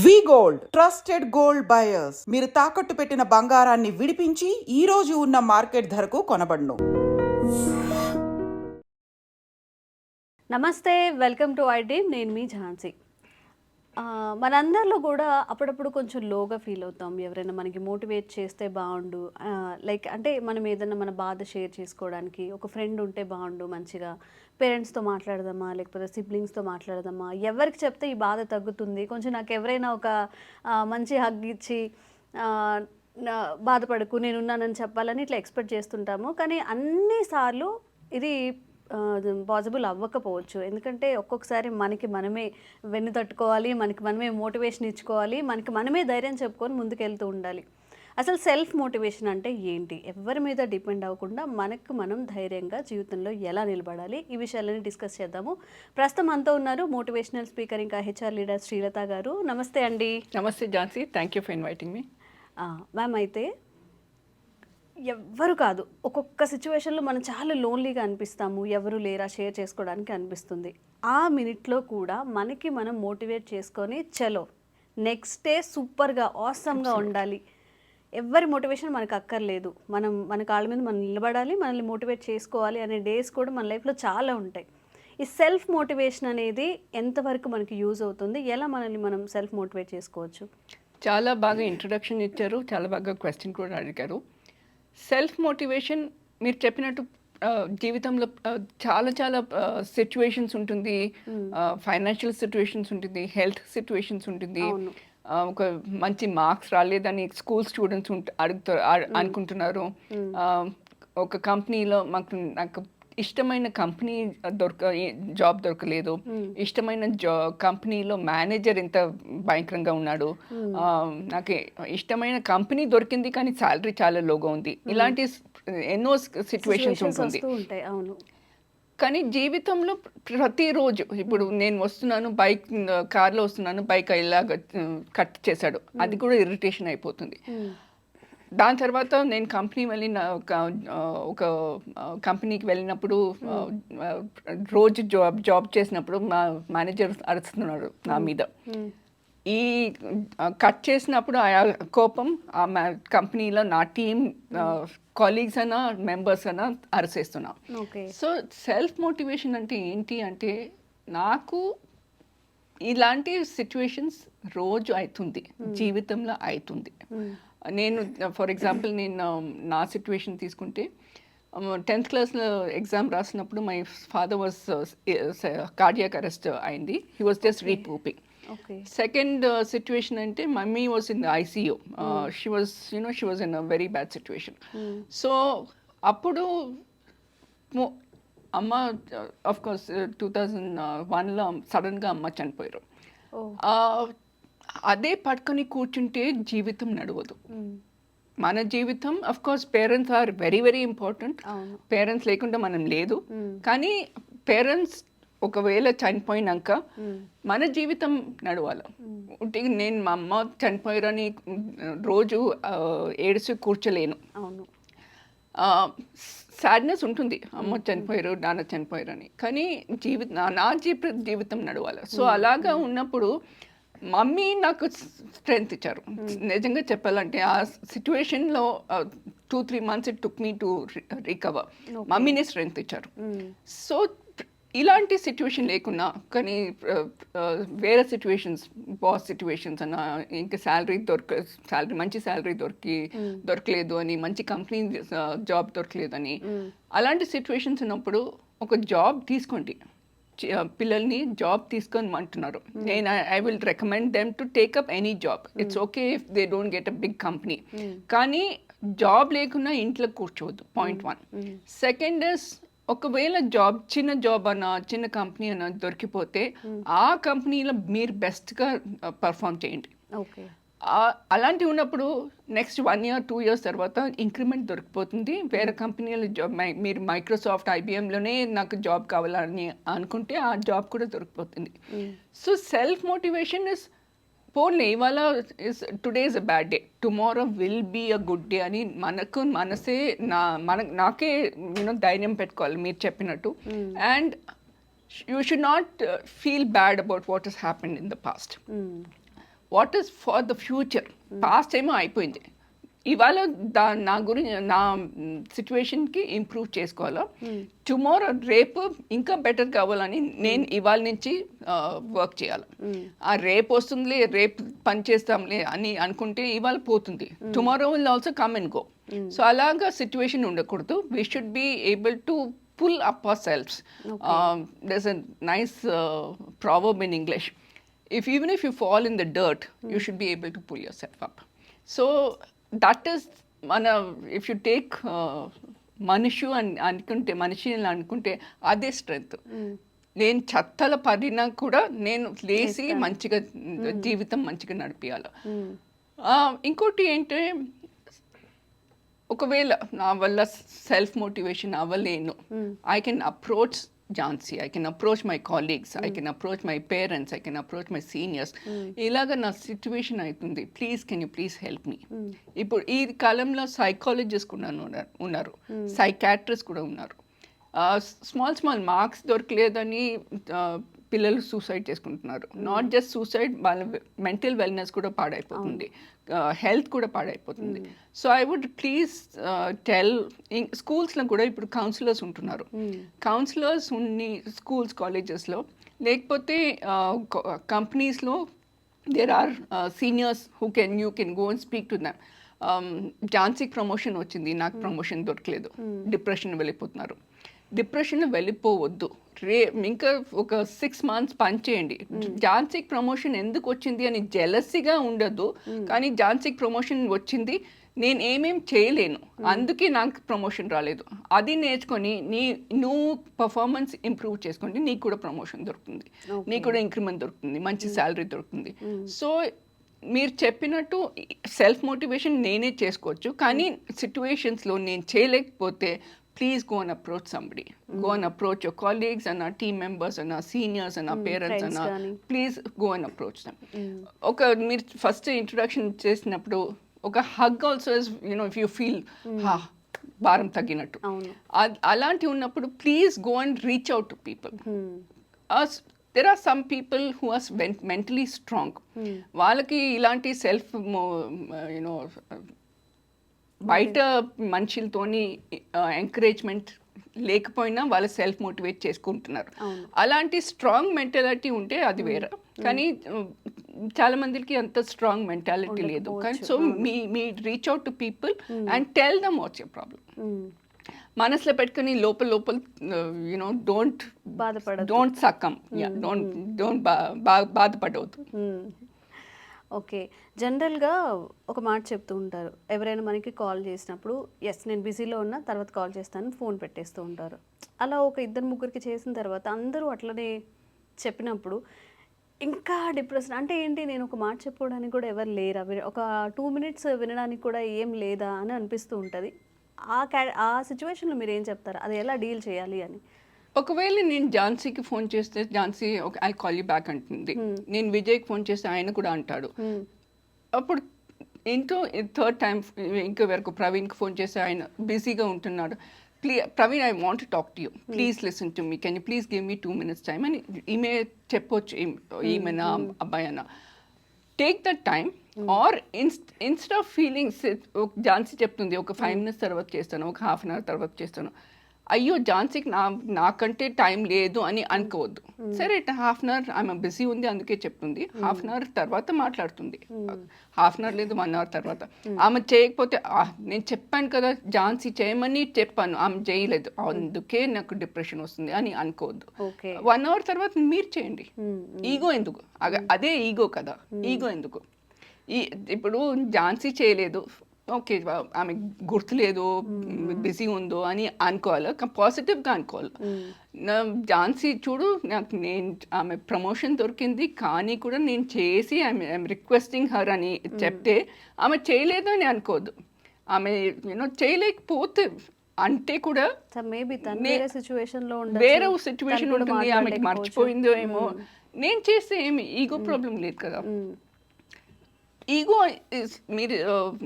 వి gold trusted gold buyers. మీరు తాకట్టు పెట్టిన బంగారాన్ని విడిపించి ఈ రోజు ఉన్న మార్కెట్ ధరకు కొనబడును. నమస్తే, వెల్కమ్ టు ఐ డ్రీమ్. నేను మీ ఝాన్సీ. మనందరిలో కూడా అప్పుడప్పుడు కొంచెం లోగా ఫీల్ అవుతాం. ఎవరైనా మనకి మోటివేట్ చేస్తే బాగుండు, లైక్ అంటే మనం ఏదైనా మన బాధ షేర్ చేసుకోవడానికి ఒక ఫ్రెండ్ ఉంటే బాగుండు, మంచిగా పేరెంట్స్తో మాట్లాడదామా లేకపోతే సిబ్లింగ్స్తో మాట్లాడదామా, ఎవరికి చెప్తే ఈ బాధ తగ్గుతుంది, కొంచెం నాకు ఎవరైనా ఒక మంచి హగ్ ఇచ్చి బాధపడకు నేనున్నానని చెప్పాలని ఇట్లా ఎక్స్పెక్ట్ చేస్తుంటాము. కానీ అన్నిసార్లు ఇది పాసిబుల్ అవ్వకపోవచ్చు. ఎందుకంటే ఒక్కొక్కసారి మనకి మనమే వెన్ను తట్టుకోవాలి, మనకి మనమే మోటివేషన్ ఇచ్చుకోవాలి, మనకి మనమే ధైర్యం చెప్పుకొని ముందుకెళ్తూ ఉండాలి. అసలు సెల్ఫ్ మోటివేషన్ అంటే ఏంటి, ఎవరి మీద డిపెండ్ అవ్వకుండా మనకు మనం ధైర్యంగా జీవితంలో ఎలా నిలబడాలి, ఈ విషయాలని డిస్కస్ చేద్దాము. ప్రస్తుతం అంతా ఉన్నారు మోటివేషనల్ స్పీకర్ ఇంకా హెచ్ఆర్ లీడర్ శ్రీలత గారు. నమస్తే అండి. నమస్తే Jhansi, thank you for inviting me. Ma'am, అయితే ఎవ్వరు కాదు, ఒక్కొక్క సిచ్యువేషన్లో మనం చాలా లోన్లీగా అనిపిస్తాము, ఎవరు లేరా షేర్ చేసుకోవడానికి అనిపిస్తుంది. ఆ మినిట్లో కూడా మనకి మనం మోటివేట్ చేసుకొని చలో నెక్స్ట్ డే సూపర్గా ఆసమ్గా ఉండాలి, ఎవరి మోటివేషన్ మనకు అక్కర్లేదు, మన కాళ్ళ మీద మనం నిలబడాలి, మనల్ని మోటివేట్ చేసుకోవాలి అనే డేస్ కూడా మన లైఫ్లో చాలా ఉంటాయి. ఈ సెల్ఫ్ మోటివేషన్ అనేది ఎంతవరకు మనకి యూజ్ అవుతుంది, ఎలా మనల్ని మనం సెల్ఫ్ మోటివేట్ చేసుకోవచ్చు? చాలా బాగా ఇంట్రొడక్షన్ ఇచ్చారు, చాలా బాగా క్వశ్చన్ కూడా అడిగారు. సెల్ఫ్ మోటివేషన్ మీరు చెప్పినట్టు జీవితంలో చాలా చాలా సిచ్యువేషన్స్ ఉంటుంది, ఫైనాన్షియల్ సిచ్యువేషన్స్ ఉంటుంది, హెల్త్ సిచ్యువేషన్స్ ఉంటుంది. ఒక మంచి మార్క్స్ రాలేదని స్కూల్ స్టూడెంట్స్ అనుకుంటున్నారు. ఒక కంపెనీలో నాకు ఇష్టమైన కంపెనీ జాబ్ దొరకలేదు, ఇష్టమైన కంపెనీలో మేనేజర్ ఎంత భయంకరంగా ఉన్నాడు, నాకు ఇష్టమైన కంపెనీ దొరికింది కానీ శాలరీ చాలా లోగా ఉంది, ఇలాంటి ఎన్నో సిచ్యువేషన్స్ ఉంటుంది. కానీ జీవితంలో ప్రతిరోజు ఇప్పుడు నేను వస్తున్నాను, కార్లో వస్తున్నాను, బైక్ ఇలాగ కట్ చేశాడు, అది కూడా ఇరిటేషన్ అయిపోతుంది. దాని తర్వాత నేను కంపెనీ వెళ్ళిన ఒక కంపెనీకి వెళ్ళినప్పుడు రోజు జాబ్ చేసినప్పుడు మా మేనేజర్ అరుస్తున్నాడు నా మీద. ఈ కట్ చేసినప్పుడు ఆ కోపం ఆ కంపెనీలో నా టీం కాలీగ్స్ అయినా మెంబర్స్ అయినా అరిసేస్తున్నా. సో సెల్ఫ్ మోటివేషన్ అంటే ఏంటి అంటే, నాకు ఇలాంటి సిచ్యువేషన్స్ రోజు అవుతుంది, జీవితంలో అవుతుంది. నేను ఫర్ ఎగ్జాంపుల్ నా సిచ్యువేషన్ తీసుకుంటే 10th క్లాస్లో ఎగ్జామ్ రాసినప్పుడు my father was cardiac arrest అయింది. హీ వాజ్ జస్ట్ రీపోపింగ్. సెకండ్ సిచ్యువేషన్ అంటే mummy was in the ICU. She was in a very bad situation. So అప్పుడు అమ్మ ఆఫ్ కోర్స్ 2001లో సడన్గా అమ్మ చనిపోయారు. అదే పట్టుకొని కూర్చుంటే జీవితం నడవదు. మన జీవితం of course parents are very very important, parents లేకుండా మనం లేదు. కానీ పేరెంట్స్ ఒకవేళ చనిపోయినాక మన జీవితం నడవాలి. నేను మా అమ్మ చనిపోయారని రోజు ఏడుస్తూ కూర్చోలేను. సాడ్నెస్ ఉంటుంది, అమ్మ చనిపోయారు, నాన్న చనిపోయారని, కానీ నా జీవితం నడవాలి. సో అలాగా ఉన్నప్పుడు మమ్మీ నాకు స్ట్రెంగ్త్ ఇచ్చారు. నిజంగా చెప్పాలంటే ఆ సిచ్యువేషన్లో 2-3 months it took me to recover. మమ్మీనే స్ట్రెంగ్త్ ఇచ్చారు. సో ఇలాంటి సిచ్యువేషన్ లేకున్నా కానీ వేరే సిచ్యువేషన్స్, బాస్ సిచ్యువేషన్స్ అన్న, ఇంకా మంచి శాలరీ దొరకలేదు అని, మంచి కంపెనీ జాబ్ దొరకలేదు అని, అలాంటి సిచ్యువేషన్స్ ఉన్నప్పుడు ఒక జాబ్ తీసుకోండి. పిల్లల్ని జాబ్ తీసుకొని అంటున్నారు. నేను I will recommend them to take up any job. It's okay if they don't get a big company, కానీ జాబ్ లేకున్నా ఇంట్లో కూర్చోవద్దు, పాయింట్ 1. సెకండ్ ఇస్, ఒకవేళ చిన్న జాబ్ అన్నా చిన్న కంపెనీ అన్నా దొరికిపోతే ఆ కంపెనీలో మీరు బెస్ట్గా పర్ఫామ్ చేయండి. అలాంటివి ఉన్నప్పుడు నెక్స్ట్ 1 year 2 years తర్వాత ఇంక్రిమెంట్ దొరికిపోతుంది. వేరే కంపెనీలో జాబ్, మీరు మైక్రోసాఫ్ట్, ఐబిఎంలోనే నాకు జాబ్ కావాలని అనుకుంటే ఆ జాబ్ కూడా దొరికిపోతుంది. సో సెల్ఫ్ మోటివేషన్ ఇస్ పోన్లే ఇవాళ today is a bad day, tomorrow will be a good day అని మనసే నాకే ధైర్యం పెట్టుకోవాలి మీరు చెప్పినట్టు. And you should not feel bad about what has happened in the past. What is for the future. Past ఏమో అయిపోయింది, ఇవాళ నా గురించి నా సిచ్యువేషన్కి ఇంప్రూవ్ చేసుకోవాలా, టుమారో రేపు ఇంకా బెటర్ కావాలని నేను ఇవాళ నుంచి వర్క్ చేయాలి. ఆ రేపు వస్తుందిలే, రేపు పని చేస్తాంలే అని అనుకుంటే ఇవాళ పోతుంది, tomorrow will also come and go. So అలాగా సిచ్యువేషన్ ఉండకూడదు. We should be able to pull up ourselves. There's a nice proverb in English. Even if you fall in the dirt, you should be able to pull yourself up. So that is if you take మనిషి అనుకుంటే అదే strength. నేను చెత్తల పడినా కూడా నేను లేచి మంచిగా జీవితం మంచిగా నడిపియాలి. ఇంకోటి ఏంటంటే, ఒకవేళ నా వల్ల సెల్ఫ్ మోటివేషన్ అవ్వలేను, I can approach Jhansi, I can approach my colleagues, I can approach my parents, I can approach my seniors. ఇలాగ నా సిచ్యువేషన్ అవుతుంది, please can you please help me. ఇప్పుడు ఈ కాలంలో సైకాలజిస్ట్ కూడా ఉన్నారు, సైకాట్రిస్ట్ కూడా ఉన్నారు. స్మాల్ మార్క్స్ దొరకలేదని పిల్లలు సూసైడ్ చేసుకుంటున్నారు. నాట్ జస్ట్ సూసైడ్, వాళ్ళ మెంటల్ వెల్నెస్ కూడా పాడైపోతుంది, హెల్త్ కూడా పాడైపోతుంది. So I would please tell, స్కూల్స్లో కూడా ఇప్పుడు కౌన్సిలర్స్ ఉంటున్నారు. కౌన్సిలర్స్ ఉన్ని స్కూల్స్, కాలేజెస్లో, లేకపోతే కంపెనీస్లో there are seniors you can go and speak to them. ఝాన్సీకి ప్రమోషన్ వచ్చింది, నాకు ప్రమోషన్ దొరకలేదు, డిప్రెషన్ వెళ్ళిపోతున్నారు. డిప్రెషన్ వెళ్ళిపోవద్దు, ఇంకా ఒక 6 months పని చేయండి. ఝాన్సీకి ప్రమోషన్ ఎందుకు వచ్చింది అని జెలసీగా ఉండదు, కానీ ఝాన్సీకి ప్రమోషన్ వచ్చింది, నేను ఏమేం చేయలేను అందుకే నాకు ప్రమోషన్ రాలేదు, అది నేర్చుకొని నువ్వు పర్ఫార్మెన్స్ ఇంప్రూవ్ చేసుకోండి, నీకు కూడా ప్రమోషన్ దొరుకుతుంది, నీకు కూడా ఇంక్రిమెంట్ దొరుకుతుంది, మంచి శాలరీ దొరుకుతుంది. సో మీరు చెప్పినట్టు సెల్ఫ్ మోటివేషన్ నేనే చేసుకోవచ్చు, కానీ సిచ్యువేషన్స్లో నేను చేయలేకపోతే please go and approach somebody. Go and approach your colleagues and our team members and our seniors and our parents and our, please go and approach them. మీరు ఫస్ట్ ఇంట్రొడక్షన్ చేసినప్పుడు ఒక hug also is, if you feel భారం తగ్గినట్టు, అలాంటి ఉన్నప్పుడు please go and reach out to people. there are some people who are mentally strong. వాళ్ళకి ఇలాంటి self బయట మనుషులతోని ఎంకరేజ్మెంట్ లేకపోయినా వాళ్ళు సెల్ఫ్ మోటివేట్ చేసుకుంటున్నారు. అలాంటి స్ట్రాంగ్ మెంటాలిటీ ఉంటే అది వేరే, కానీ చాలా మందికి అంత స్ట్రాంగ్ మెంటాలిటీ లేదు. కానీ so me reach out to people and tell them what's your problem. మనసులో పెట్టుకుని లోపల డోంట్ సక్కమ్, డోంట్ బాధపడవద్దు. ఓకే, జనరల్గా ఒక మాట చెప్తూ ఉంటారు, ఎవరైనా మనకి కాల్ చేసినప్పుడు ఎస్ నేను బిజీలో ఉన్నా తర్వాత కాల్ చేస్తాను ఫోన్ పెట్టేస్తూ ఉంటారు. అలా ఒక 2-3 చేసిన తర్వాత అందరూ అట్లనే చెప్పినప్పుడు ఇంకా డిప్రెషన్ అంటే ఏంటి, నేను ఒక మాట చెప్పుకోవడానికి కూడా ఎవరు లేరా, ఒక 2 minutes వినడానికి కూడా ఏం లేదా అని అనిపిస్తూ ఉంటుంది. ఆ సిచ్యువేషన్లో మీరు ఏం చెప్తారు, అది ఎలా డీల్ చేయాలి అని? ఒకవేళ నేను ఝాన్సీకి ఫోన్ చేస్తే Jhansi I call you back అంటుంది, నేను విజయ్కి ఫోన్ చేస్తే ఆయన కూడా అంటాడు. అప్పుడు థర్డ్ టైం ఇంకో వరకు ప్రవీణ్కి ఫోన్ చేస్తే ఆయన బిజీగా ఉంటున్నాడు, Praveen I want to talk to you, please listen to me, can you please give me 2 minutes time అని ఈమె చెప్పొచ్చు, ఈమెనా అబ్బాయనా. Take that time. Or instead of feelings, Jhansi చెప్తుంది ఒక 5 minutes తర్వాత చేస్తాను, ఒక 1/2 hour తర్వాత చేస్తాను, అయ్యో ఝాన్సీకి నాకంటే టైం లేదు అని అనుకోవద్దు. సరే 1/2 hour ఆమె బిజీ ఉంది అందుకే చెప్తుంది, 1/2 hour తర్వాత మాట్లాడుతుంది, 1/2 hour లేదు 1 hour తర్వాత. ఆమె చేయకపోతే నేను చెప్పాను కదా ఝాన్సీ చేయమని చెప్పాను, ఆమె చేయలేదు అందుకే నాకు డిప్రెషన్ వస్తుంది అని అనుకోవద్దు. 1 hour తర్వాత మీరు చేయండి. ఈగో ఎందుకు, అదే ఈగో కదా, ఈగో ఎందుకు? ఇప్పుడు ఝాన్సీ చేయలేదు, ఓకే ఆమె గుర్తులేదు, బిజీ ఉందో అని అనుకోవాలి, పాజిటివ్గా అనుకోవాలి. ఝాన్సీ చూడు ఆమె ప్రమోషన్ దొరికింది కానీ కూడా నేను చేసి ఐఎమ్ రిక్వెస్టింగ్ హర్ అని చెప్తే ఆమె చేయలేదు అని అనుకోవద్దు. ఆమె చేయలేకపోతే అంటే కూడా వేరే సిచ్యువేషన్ ఉంటుంది, ఆమెకి మర్చిపోయిందో ఏమో, నేను చేస్తే ఏమి ఈగో ప్రాబ్లం లేదు కదా. ఈగో ఇస్ మీరు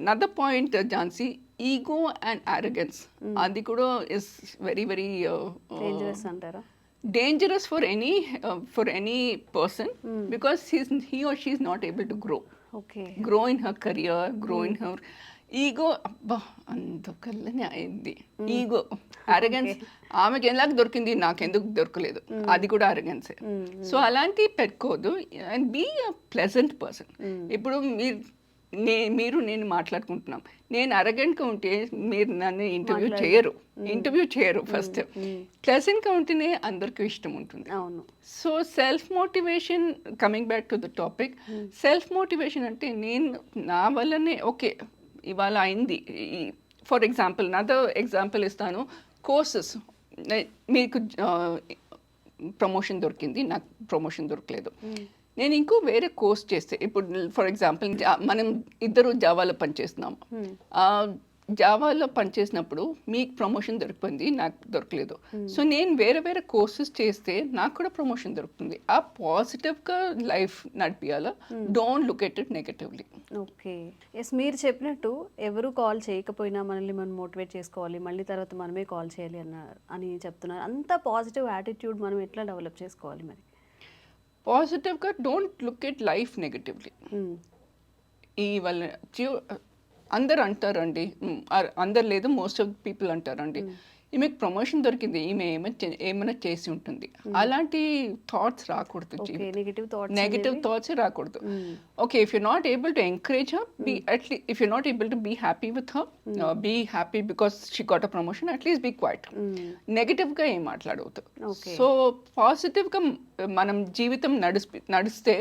another point Jhansi, ego and arrogance అది కూడా ఇస్ వెరీ వెరీ డేంజరస్ అంటారా? Dangerous for any person, because he or she is not able to grow. Okay. Grow in her career, grow in her ego. అబ్బా అందుకల్లనే అయింది ego, arrogance. ఆమెకి ఎలాగ దొరికింది, నాకెందుకు దొరకలేదు, అది కూడా అరగెన్సే. సో అలాంటివి పెట్టుకోదు. And be a pleasant person. ఇప్పుడు మీరు నేను మాట్లాడుకుంటున్నాం, నేను అరగెంట్గా ఉంటే మీరు నన్ను ఇంటర్వ్యూ చేయరు. ఫస్ట్ ప్లెజెంట్గా ఉంటేనే అందరికీ ఇష్టం ఉంటుంది. అవును. So self motivation, coming back to the topic, self motivation అంటే నేను నా వల్లనే ఓకే ఇవాళ అయింది. ఫర్ ఎగ్జాంపుల్ నాతో ఎగ్జాంపుల్ ఇస్తాను. కోర్సెస్, మీకు ప్రమోషన్ దొరికింది, నాకు ప్రమోషన్ దొరకలేదు. నేను ఇంకో వేరే కోర్స్ చేస్తే, ఇప్పుడు ఫర్ ఎగ్జాంపుల్ మనం ఇద్దరు జావాలో పనిచేస్తున్నాము. జావాలో పనిచేసినప్పుడు మీకు ప్రమోషన్ దొరికింది, నాకు దొరకలేదు. సో నేను వేరే వేరే కోర్సెస్ చేస్తే నాకు కూడా ప్రమోషన్ దొరుకుతుంది. ఆ పాజిటివ్గా లైఫ్ నడిపియాలా, don't look at it negatively. Okay. Yes, మీరు చెప్పినట్టు ఎవరు కాల్ చేయకపోయినా మనల్ని మనం మోటివేట్ చేసుకోవాలి, మళ్ళీ తర్వాత మనమే కాల్ చేయాలి అని చెప్తున్నారు. అంత పాజిటివ్ యాటిట్యూడ్ మనం ఎట్లా డెవలప్ చేసుకోవాలి మరి? పాజిటివ్గా don't look at life negatively. ఈ వాళ్ళ అందరు అంటారండి, అందరు లేదు, మోస్ట్ ఆఫ్ పీపుల్ అంటారండి, ఈమెకు ప్రమోషన్ దొరికింది, ఈమె ఏమైనా చేసి ఉంటుంది. అలాంటి థాట్స్ రాకూడదు. నెగటివ్ థాట్స్ రాకూడదు. Okay, if you not able to encourage her, be at least if you not able to be happy with her, be happy because she got a promotion, at least be quiet. నెగటివ్గా ఏం మాట్లాడవద్దు. So పాజిటివ్గా మనం జీవితం నడిస్తే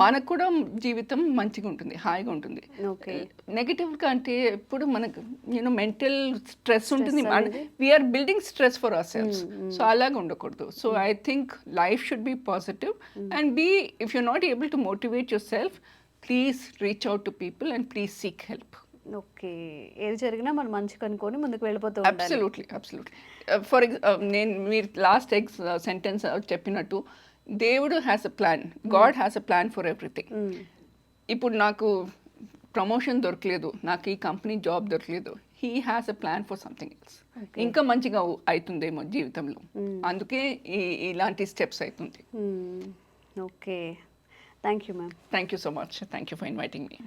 మనకు కూడా జీవితం మంచిగా ఉంటుంది, హాయిగా ఉంటుంది. నెగటివ్గా అంటే ఎప్పుడు మనకు మెంటల్ స్ట్రెస్ ఉంటుంది, we are building stress for our selves. So అలాగ ఉండకూడదు. So I think life should be positive and be, if you not able to motivate your self, please reach out to people and please seek help. Okay. ఏది జరిగినా మనం మంచి కనుక్కొని ముందుకు వెళ్ళిపోతూ ఉండాలి. అబ్సల్యూట్లీ. నేను మీరు లాస్ట్ సెంటెన్స్ చెప్పినట్టు, దేవుడు has a plan, God has a plan for everything. ఇప్పుడు నాకు ప్రమోషన్ దొరకలేదు, నాకు ఈ కంపెనీ జాబ్ దొరకలేదు, he has a plan for something else. ఇంకా మంచిగా అవుతుందేమో జీవితంలో, అందుకే ఇలాంటి స్టెప్స్ అవుతుంది. Okay, thank you ma'am. Thank you so much. Thank you for inviting me.